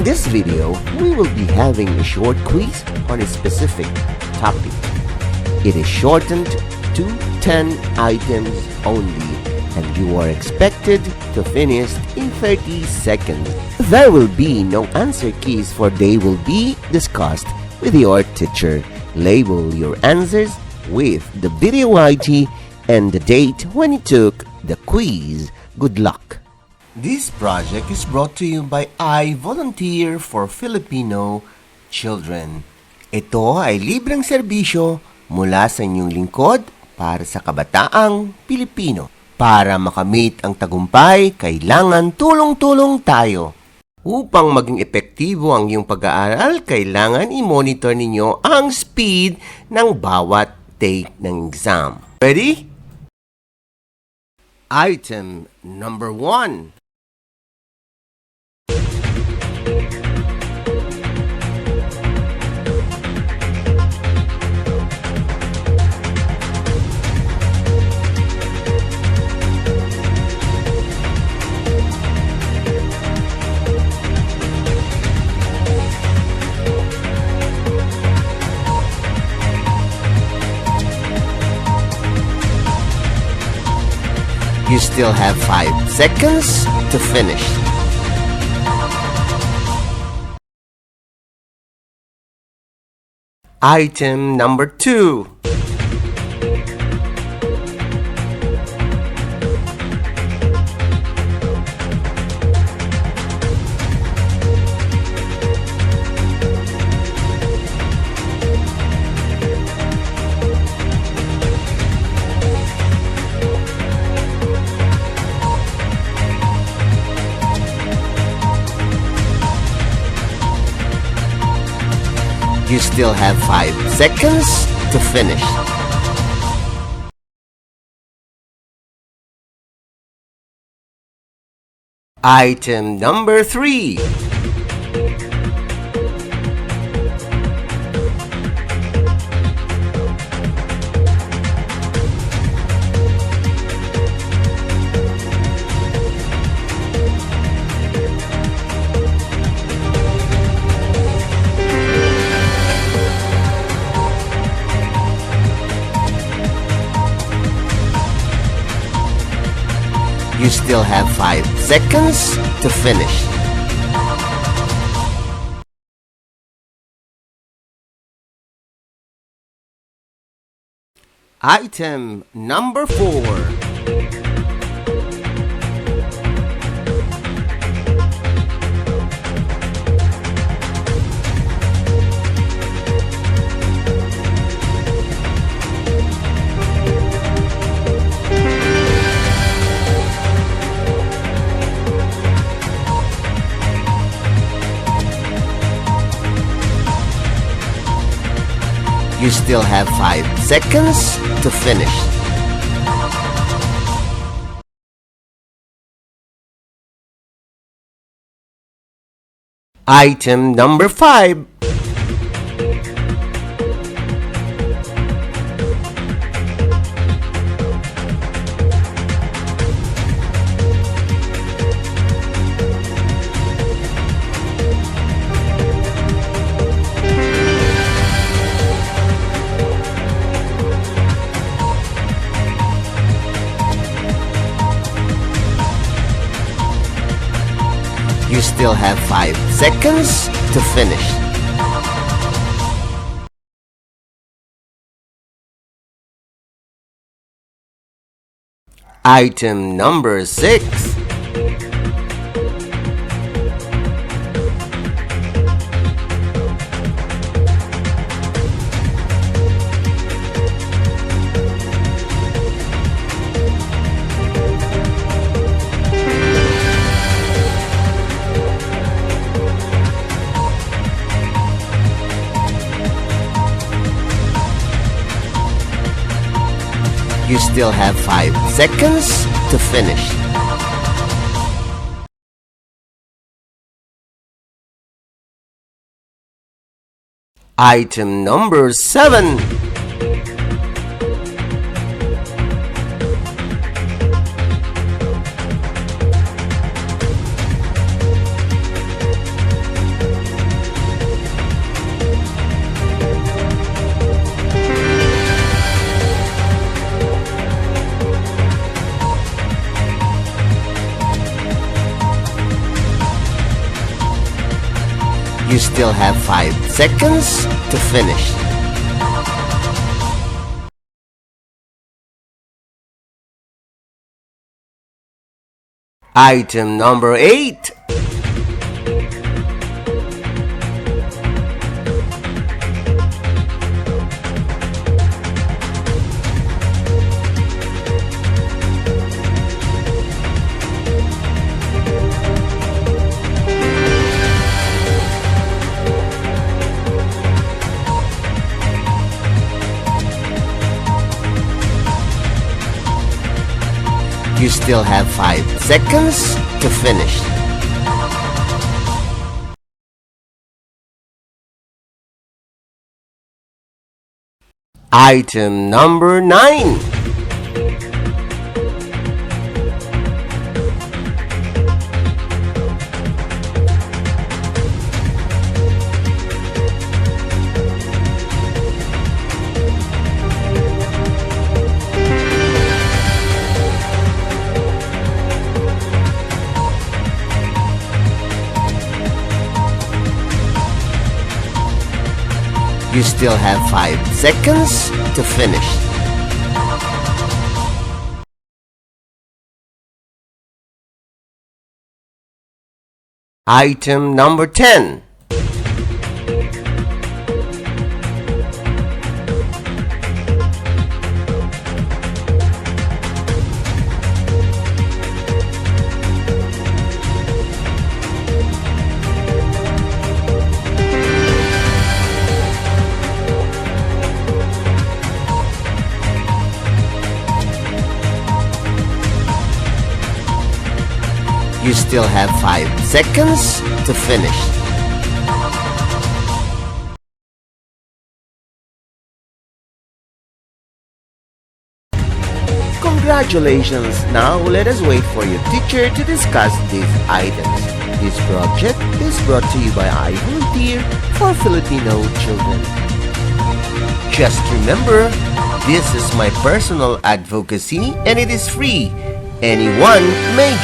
this video, we will be having a short quiz on a specific topic. It is shortened to 10 items only, and you are expected to finish in 30 seconds. There will be no answer keys, for they will be discussed with your teacher. Label your answers with the video ID and the date when you took the quiz. Good luck! This project is brought to you by I Volunteer for Filipino Children. Ito ay libreng serbisyo mula sa inyong lingkod para sa kabataang Pilipino. Para makamit ang tagumpay, kailangan tulong-tulong tayo. Upang maging epektibo ang iyong pag-aaral, kailangan i-monitor ninyo ang speed ng bawat take ng exam. Ready? Item number 1. You still have 5 seconds to finish. Item number 2. You still have 5 seconds to finish. Item number 3. You still have 5 seconds to finish. Item number 4. You still have 5 seconds to finish. Item number 5. You still have 5 seconds to finish. Item number 6. You still have 5 seconds to finish. Item number 7. You still have 5 seconds to finish. Item number 8. You still have 5 seconds to finish. Item number 9. You still have 5 seconds to finish. Item number 10. You still have 5 seconds to finish. Congratulations! Now let us wait for your teacher to discuss these items. This project is brought to you by I Volunteer for Filipino Children. Just remember, this is my personal advocacy and it is free. Anyone may